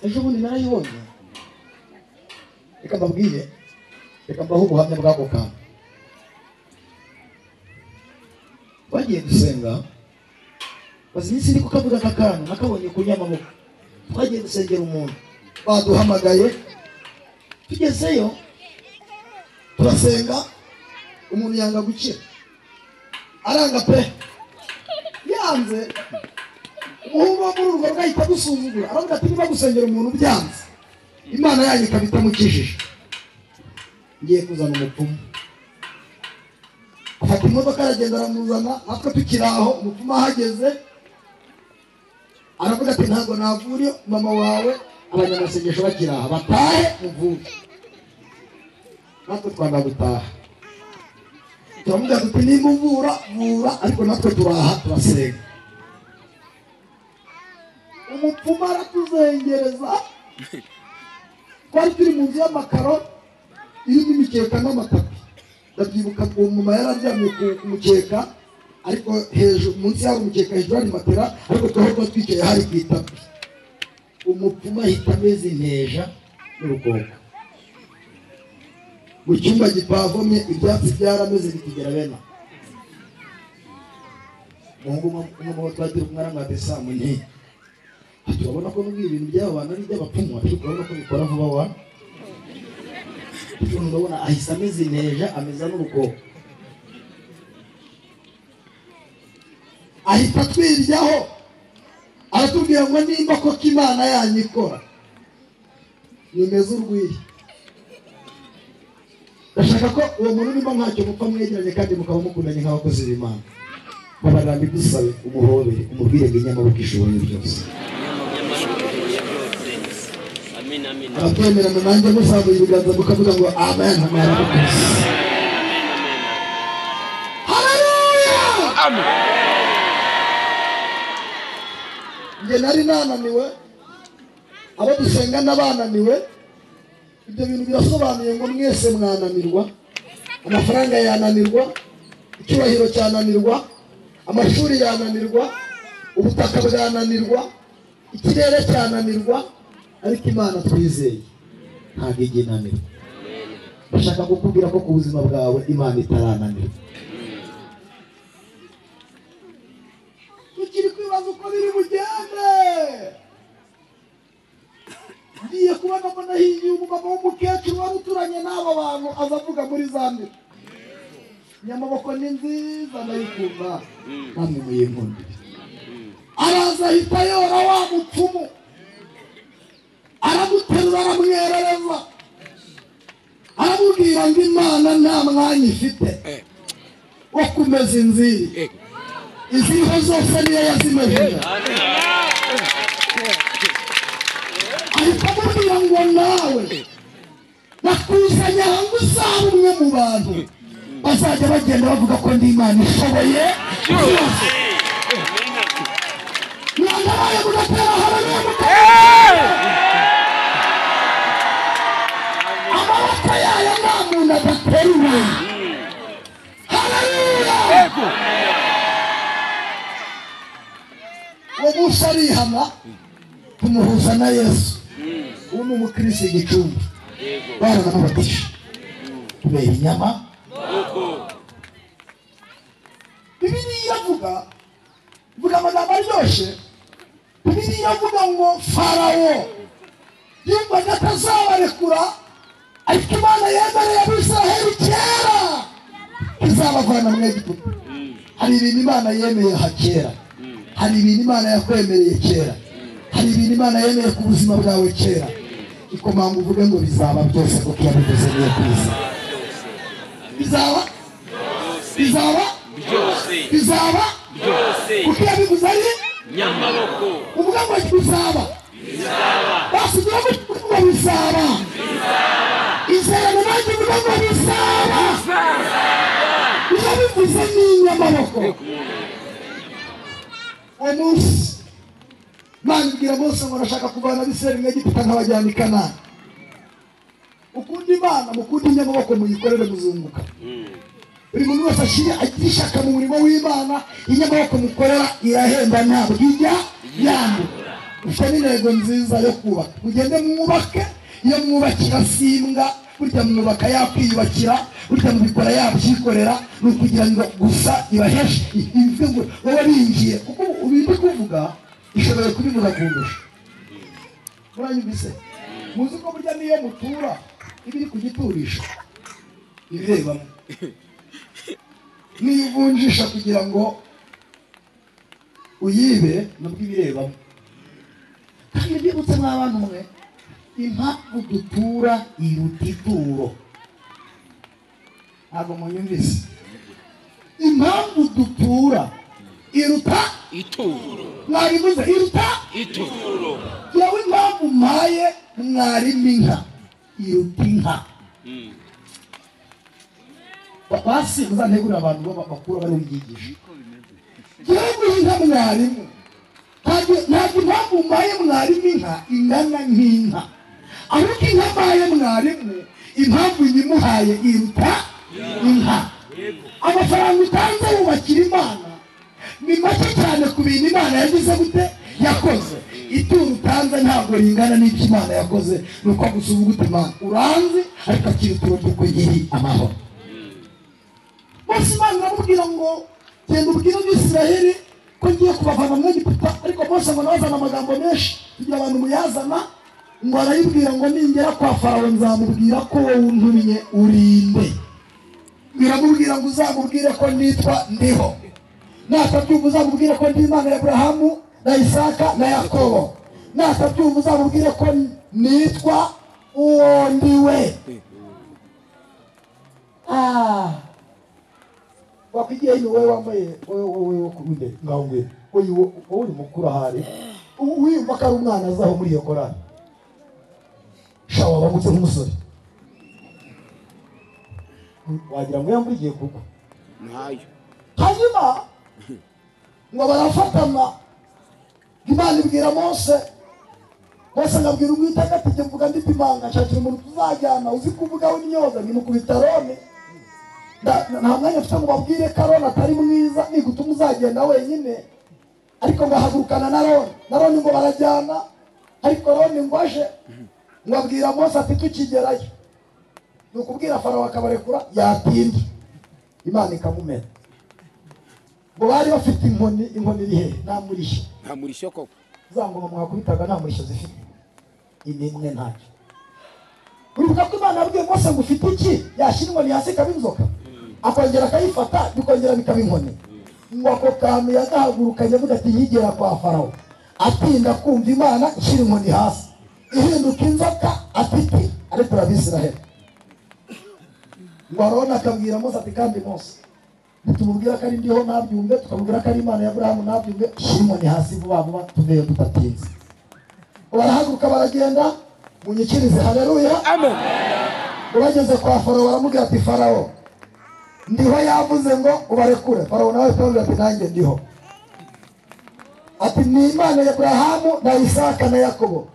ejo bundi narayibonye. Reka mbabwire, reka mbaho ubuhamya bw'ako kantu. Bagiye gusenga, bazi iminsi iri kukavuga aka kantu nakabonye ku Nyamaboko. Twagiye gusengera umuntu, baduhamagaye, tugezeyo turasenga, umuntu yanga gukira, aranga pe, yanze. Umuhungu wo muri urwo rwahita gusuzugura, aravuga ati niba gusengera umuntu byanze, Imana yanyu ikabita mukijije. Ngiye kuzana umupfumu, afata imodoka aragenda aramuzana, natwe tukiri aho, umupfumu ahageze aravuga ati ntabwo navura mama wawe, abanyamasengesho bakiri aha, batahe muvure. Natwe twanga gutaha, turamubwira tuti nimba uvura vura, ariko natwe turaha turasenga. Umupfumu aratuzengereza, twari turi mu nzu y'amakaro irimo imikeka n'amatapi. Ndabyibuka uwo mama yararyamye ku mukeka, ariko hejuru munsi y'aho umukeka hejuru hari matera, ariko twari twicaye hari ku itapi. Umupfumu ahita ameze inteja n'urukoko. Mu cyumba gipavomye, ibyatsi byarameze bitigera bena. Umuhungu umwe twagira umwana mwatesa munini, turabona ko n'ubwo ibintu by'abantu ari iby'abapfumu, ariko urabona ko bikora vuba wa. Urabona ahise ameze inteja, ameza n'urukoko. Ahita twiryaho, aratubwira ngo nimba koko Imana yanyu ikora, nimeze urwiri. Ndashaka ko uwo muntu nimba ntacyo mupfa mwegeranye kandi mukaba mukundanye nk'abakozi b'Imana, babarambi dusabe umuhobere, umubwire ngo Inyamaboko ishoboye byose. Abatwemerana nanjye musabuye ibiganza mukavuga ngo amen. Haleluya, amen. Nge nari nananiwe, abo dusenga n'abananiwe. Ibyo bintu birasobanuye ngo mwese mwananirwa, amafaranga yananirwa, icyubahiro cyananirwa, amashuri yananirwa, ubutaka bwananirwa, ikirere cyananirwa, ariko Imana twizeye ntabwo ijya inanirwa. Ndashaka kukubwira ko ku buzima bwawe Imana itarananirwa. Tukiri kwibaza uko biri bugende, ngiye kubona ko nahingiye umugabo w'umukecuru wari uturanye n'aba bantu, aza avuga muri Zambia, Nyamaboko ni nziza ndayikunda, namwe muyinkundire. Araza ahita yora wa mupfumu, aramuterura aramwerereza, aramubwira ngo Imana nta mwanya ifite wo kumeza inziri, iziriho zose niyo yazimejeje. Ahita amubwira ngo nawe nakuzanye aha ngo uzaba umwe mu bantu bazajya bagenda bavuga ko ndi Imana ishoboye byose. Mwanabaye mugatera haleluya, amaboko yayo nta muntu adaterura. Haleluya. Uwo munsi arihana, tumuhuza na Yesu. Uwo ni umukristo Gicumbi, baranamubatije kubera inyama. Bibiliya ivuga amagambo aryoshye. Bibiliya ivuga ngo Farawo yumvaga atazabarekura, ariko Imana yemereye Abisiraheli kera izabavana mu Egiputa. Hari ibintu Imana yemeye kera, hari ibintu Imana yakwemereye kera, hari ibintu Imana yemeye ku buzima bwawe kera. Ikomanga uvuge ngo bizaba byose kuko yabivuze niyo kwiza. Bizaba bizaba kuko yabivuze ari Nyamaboko. Uvuga ngo bizaba basigira ngo bizaba, izerana nanjye uvuga ngo bizaba, yabivuze ni Nyamaboko. Uwo munsi Imana ibwira Mose ngo nashaka kuvana Abisirayeli mu Egiputa nkabajyana i Kanani. Ukunda Imana, mukunda Nyamaboko, muyikorere muzunguka. Buri muntu wese agira ishaka mu murimo w'Imana, Inyamaboko mukorera irahemba ntabwo ijya yandura. ufite n'intego nziza yo kubaka, mugende mwubake. Iyo mwubakira simbwa, burya mwubaka yakwiyubakira, burya mubikora yabyikorera, ni ukugira ngo gusa ibaheshe ibyo baba bingiye. Kuko ubindi kuvuga ishoboye kubivuga kundusha. Muranyumvise? Muzi ko burya niyo mutura ibiri kugiturisha ibirebamo, niyo uvunjisha kugira ngo uyibe nabwo ibirebamo. Kandi byibutse mw'abantu mwe, impamvu dutura iruta ituro. Ntabwo munyumvise? Impamvu dutura iruta ituro. Mwabivuze iruta ituro. Yawe impamvu mpaye mwarimu inka iruta inka. Basi muzantegurira abantu bakuru bari byigisha. Yewe inka mwarimu, ntabwo impamvu mpaye mwarimu inka ingana nk'inka, ahubwo inka mpaye mwarimu impamvu nyimuhaye iruta inka. Amafaranga utanze wubakira Imana ni make cyane ku bintu Imana yagize gute yakoze. Ituro utanze ntabwo ringana n'ibyo Imana yakoze. Nuko gusa uvuga uti Imana uranzi, ariko akiri ituro ry'uko yiri amahoro. Bose Imana iramubwira ngo genda ubwire Abisiraheli ko ngiye kubavana mu Egiputa, ariko Mose ngo nazana amagambo menshi kugira abantu muyazana. Ngo arayibwira ngo ningera kwa Farawo nzamubwira ko wowe untumye urinde. Biramubwira ngo uzamubwire ko nitwa ndiho, natabyumva uzamubwire ko ndi Imana ya Aburahamu na Isaka na Yakobo, natabyumva uzamubwire ko nitwa uwo ndiwe. Wapigiye ni wewe wambaye wewe kurude ngangwe wowe uri mukuru ahari wiyumva ko ari umwana azaho muri iyo korali. Shawa bamutse nk'umusore wagira ngo yambugiye kuko nayo hanyuma ngo barafatana. Imana ibwira Mose ngabwira Uwiteka ati mvuga ndi Imana, nshakira umuntu tuzajyana uzi kuvuga we n'inyoza nimukubita Aroni. Nta mwanya mfite ngo babwire ko Aroni atari mwiza, nigutuma uzagenda wenyine. Ariko ngahagurukana na Aroni ngo barajyana, ariko Aroni ngo aje ngabwira Mose ati tukigerayo ni ukubwira Farawo akabarekura yatinda, Imana ikamumena. Ngo bari bafite inkoni iri he? Nta murishyo koko. Za ngoma mwakubitaga nta murishyo zifite, inimwe ntacyo. Uribuka ko Imana yabwiye Mose ngo ufite iki? Yashyira inkoni hasi ikaba inzoka, akongera akayifata bikongera bikaba inkoni. Ngo ako kantu yagahagurukanye avuga ati yigera kwa Farawo, atinda kumva Imana ishyira inkoni hasi ihinduka inzoka atiti arekura Abisiraheli. Ngo Aroni akabwira Mose ati kandi Mose nitumubwira ko ari ndiho nabyumve, tukamubwira ko ari Imana ya Aburahamu nabyumve, shyira inkoni hasi vuba vuba tuveyo tudatinze. Barahaguruka baragenda, munyikirize haleluya amen. Ngo bageze kwa Farawo baramubwira ati Farawo ndiho yavuze ngo ubarekure. Farawo nawe akamubwira ati nanjye ndiho. Ati ni Imana ya Aburahamu na Isaka na Yakobo.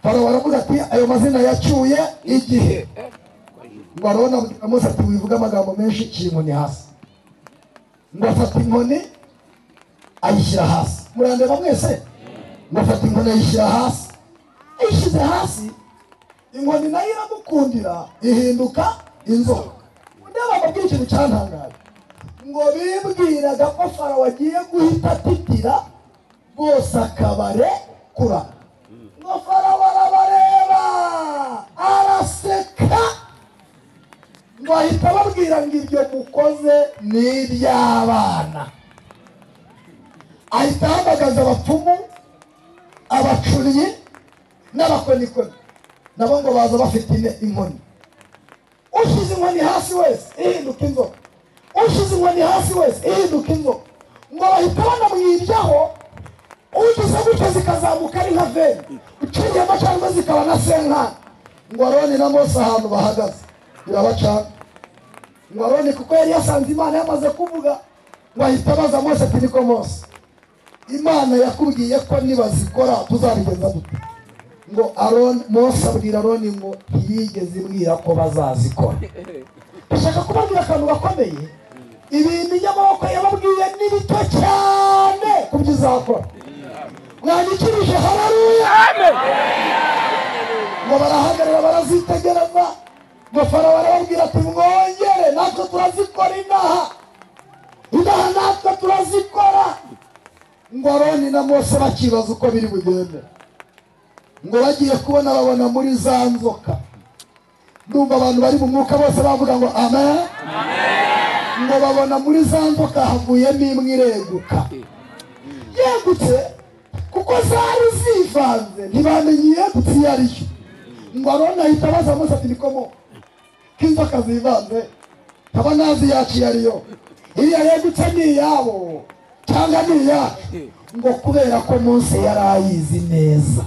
Farawo aravuga ati ayo mazina yacyuye igihe. Ngo Aroni Mose ati wivuga amagambo menshi, shyira inkoni hasi. Ngo afata inkoni ayishyira hasi. Murandeba mwese? Ngo afata inkoni ayishyira hasi. Ayishyize hasi, inkoni nayo iramukundira ihinduka inzoka. Ndeba babwira ikintu cyantangaje, ngo bibwiraga ko Farawo agiye guhita atitira bose akabarekura. Ngo Farawo arabareba araseka, ngo ahita ababwira ngo ibyo mukoze ni iby'abana. Ahita ahamagaza abapfumu, abacuriye n'abakonikoni, nabo ngo baza bafite inkoni. Ushize inkoni hasi wese ihinduka inzoka, ushize inkoni hasi wese ihinduka inzoka. Ngo bahita banamwibyaho, ugize gutyo zikazamuka ari nka veni, uciye amacandwe zikaba na senkani. Ngo Aroni na Mose ahantu bahagaze birabacana. Ngo Aroni kuko yari yasanze Imana yamaze kuvuga, ngo ahita abaza Mose ati niko Mose, Imana yakubwiye ko nibazikora tuzabigenza dute? Ngo Mose abwira Aroni ngo ntiyigeze imbwira ko bazazikora. Ndashaka kubabwira akantu gakomeye, ibintu by'amaboko yababwiye ni bito cyane ku byo uzakora. mwandikirije haleluya Amen. ngo barahagarara barazitegereza ngo Farawo arababwira ati mwongere natwe turazikora inaha natwe turazikora ngo Aroni na Mose bakibaza uko biri bugende ngo bagiye kubona babona muri za nzoka ndumva abantu bari mu mwuka bose bavuga ngo amen ngo babona muri za nzoka havuyemo imwe ireguka yegutse kuko zari zivanze ntibamenye yegutse iyo ari yo ngo Aroni ahita abaza Mose ati nikomo k'inzoka zivanze nkaba nazi yacu iyo ari yo iriya yegutse ni iyabo cyangwa ni iyacu ngo kubera ko Mose yari ayizi neza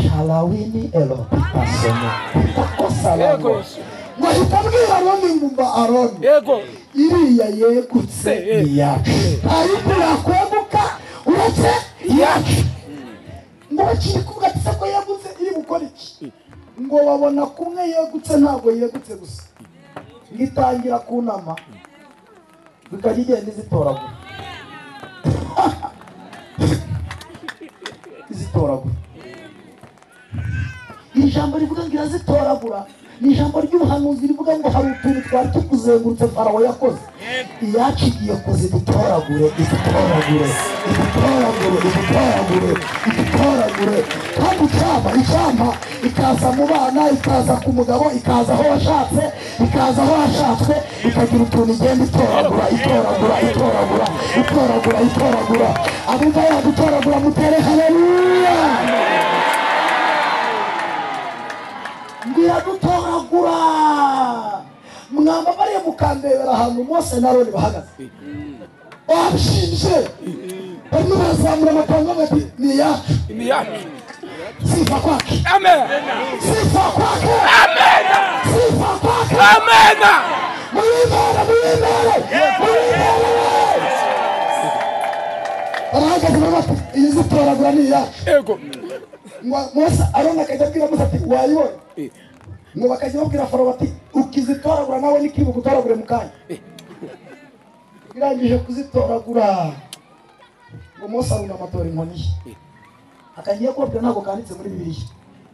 Shalawini Elohim Takosalamo ngo ahita abwira Aroni ngumva Aroni iriya yegutse ni yacu ariko yakweguka uretse yacu ngo bakiri kuvuga ati ko yegutse iri gukora iki ngo babona kumwe yegutse ntabwo yegutse gusa ngitangira kunama bikajya igenda izitoragura izitoragura iri jambo rivuga ngo irazitoragura ni ijambo ry'ubuhanuzi rivuga ngo hari utuntu twari tukuzengurutse Farawo yakoze iyacu igiye kuzidutoragure idutoragure kandi icyampa ikaza mu bana ikaza ku mugabo ikaza aho washatse ikaza aho washatswe ikagira utuntu igenda itoragura abumva yadutoragura mutere haleluya iradutoragura mwambabariye mukandebera ahantu Mose na Aroni bahagaze babishinje barimo barazamura amapanga bati ni iyacu sifa kwake Amen. sifa kwake Amen. sifa kwake Amen. mwimere barahagaze bati iyi zitoragura ni iyacu Mose Aroni akajya abwira Mose ati wayibona ngo bakajya babwira Farawo bati ukizitoragura nawe n'ikibu gutoragure mu kanya birangije kuzitoragura ngo Mose arunama atora inkoni ye akagiye kubabwira ntabwo kanditse muri Bibiliya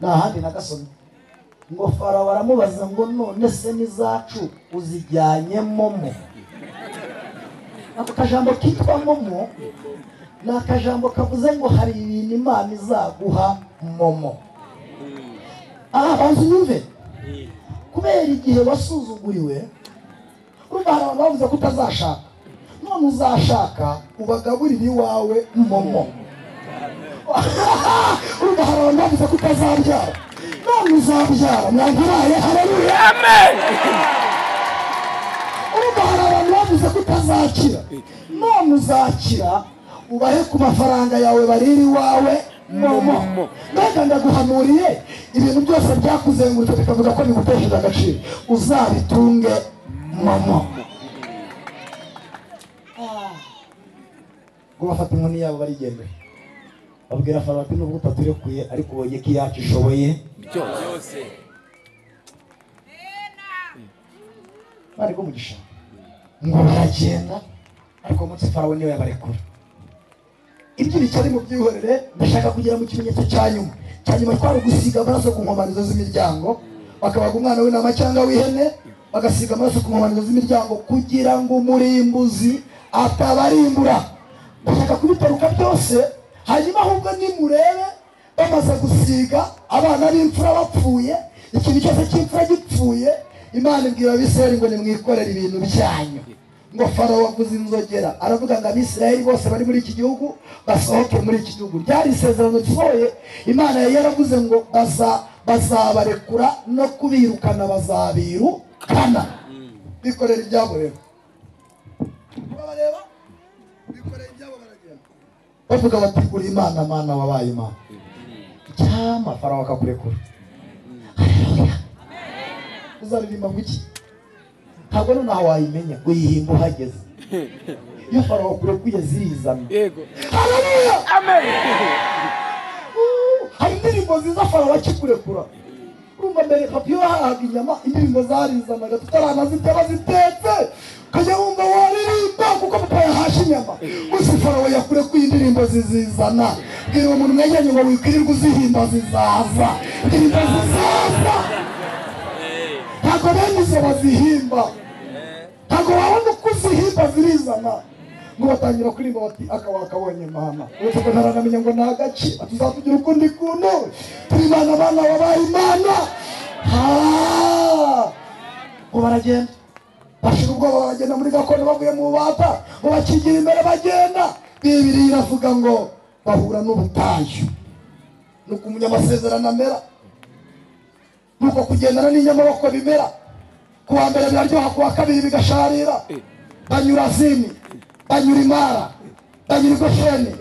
nta handi nagasomye ngo Farawo aramubaza ngo none se n'izacu uzijyanye momo ako kajambo kitwa momo ni akajambo kavuze ngo hari ibintu Imana izaguha momo banza unyumve kubera igihe wasuzuguriwe urumva hari abantu bavuze ko utazashaka none uzashaka ubagaburira iwawe momo urumva hari abantu bavuze ko utazabyara none uzabyara mwanguraye haleluya Amen. urumva hari abantu bavuze ko utazakira none uzakira ubahe ku mafaranga yawe barira iwawe momo mbega ndaguhanuriye ibintu byose byakuzengurutse bikavuga ko bigutesheje agaciro uzabitunge momo ngo bafata inkoni yabo barigendera babwira Farawo ati nubwo utaturekuye ariko ubonye ko iyacu ishoboye byose bari ko mugisha ngo baragenda ariko umunsi Farawo niwe yabarekura ibyo bicari mu byihorere ndashaka kugera mu kimenyetso cya nyuma twari gusiga amaraso ku nkomanizo z'imiryango bakabaga umwana w'intama cyangwa w'ihene bagasiga amaraso ku nkomanizo z'imiryango kugira ngo umurimbuzi atabarimbura ndashaka kubitaruka byose hanyuma ahubwo nimurebe bamaze gusiga abana b'imfura bapfuye ikintu cyose cy'imfura gipfuye Imana ibwira Abisirayeli ngo nimwikorere ibintu byanyu ngo Farawo wavuze inzogera aravuga ngo Abisirayeli bose bari muri iki gihugu basohoke muri iki gihugu ryari isezerano risohoye Imana yari yaravuze ngo bazabarekura no kubirukana bazabirukana bikorera ibyabo rero babareba bikorera ibyabo baragenda bavuga bati uri Imana mana wabaye Imana cyama Farawo akakurekura haleluya uzaririmba ngo iki ntabwo nonaha wayimenya uyihimba uhageze iyo Farawo kurekuye zirizana yego haleluya Amen. hari indirimbo nziza Farawo akikurekura kumva mbere papi wahaga inyama indirimbo zarizanaga tutaranazitaba zitetse ukajya wumva waririmba kuko papa yahashe inyama gusa Farawo yakure ko indirimbo zizizana bwira uwo muntu mwegeranye ngo wikwirirwe uzihimba zizaza indirimbo zizaza ntabwo bene izo bazihimba ntabwo wabona uko uzihimba zirizana ngo batangira kuririmba bati aka wakabonye mama uretse ko ntaranamenya ngo ni agace tuzatugira ukundi kuntu turi imana abana wabaye imana ngo baragenda bashira ubwoba baragenda muri gakondo bavuye mu bubata ngo bakigira imbere bagenda Bibiliya iravuga ngo bahura n'ubutayu nuko umunyamasezerano amera nuko kugendana n'inyamaboko bimera kuwa mbere biraryoha kuwa kabiri bigasharira banyura Zini banyura Imara banyura Gosheni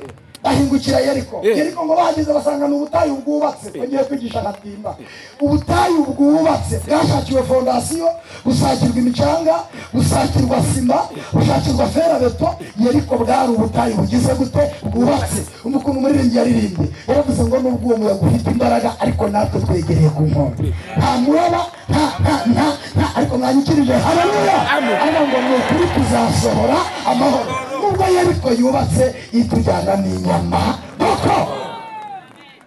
bahingukira Yeriko Yeriko ngo bahageze basanga n'ubutayu bwubatse bagiye kwigisha Gatimba ubutayu bwubatse bwashakiwe fondasiyo gusakirwa imicanga gusakirwa sima gusakirwa ferabeto Yeriko bwari ubutayu bugize gute bwubatse umukuntu umuririmbyi yaririmbye yaravuze ngo nubwo uwo muyaga ufite imbaraga ariko natwe twegereye ku nkombe nta muroba nta ariko mwanyikirije haleluya ariko ngo ni ukuri tuzasohora amahoro nubwo Yeriko yubatse itujyana n'inyama koko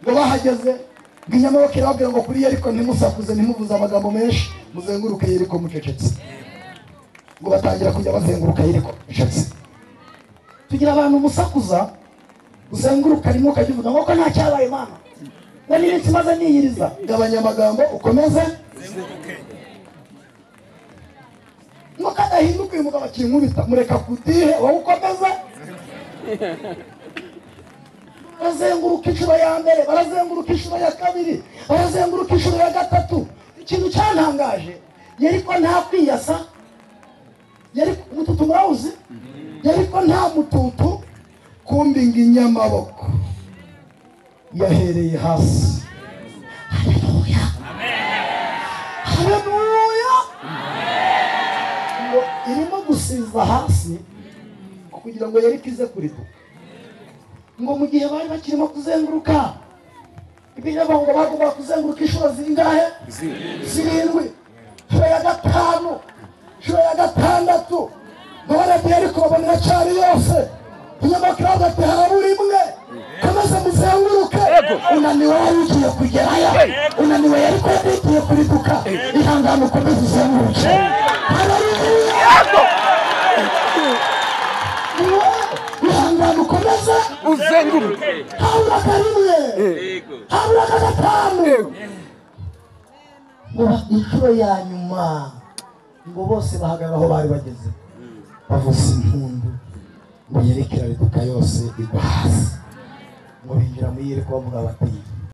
ngo bahageze ngo inyama bakirababwira ngo kuri Yeriko ntimusakuze ntimuvuze amagambo menshi muzenguruke Yeriko mucecetse ngo batangira kujya bazenguruka Yeriko mucecetse tugira abantu musakuza uzenguruka rimwe ukajya uvuga ngo ko nta cyabaye Imana ngo n'iminsi maze niyiriza gabanya amagambo ukomeze ngo kadahinduka uyu mugabo akinkubita mureka kutihe wowe ukomeze barazenguruka inshuro ya mbere barazenguruka inshuro ya kabiri barazenguruka inshuro ya gatatu ikintu cyantangaje Yeriko nta kwiyasa Yeriko umututu murawuzi Yeriko nta mututu kumbinga inyamaboko yahereye hasi haleluya haleluya ngo irimo gusiza hasi kugira ngo Yeriko ize kuriduka ngo mu gihe bari bakirimo kuzenguruka ibinyago ngo bagomba kuzenguruka inshuro zingahe zirindwi inshuro ya gatanu inshuro ya gatandatu none Yeriko babonera cyari yose inyamakuru ati harabura imwe komeza muzenguruke unaniwe wari ugiye kugerayo unaniwe Yeriko yari igiye kuriduka ihangane ukomeze uzenguruke haleluya ukomeza uzenguruke habura karimwe habura gatanu ngo inshuro ya nyuma ngo bose bahagarara aho bari bageze bavuza impundu ngo Yeriko irareduka yose igwa hasi ngo binjira muri Yeriko bavuga bati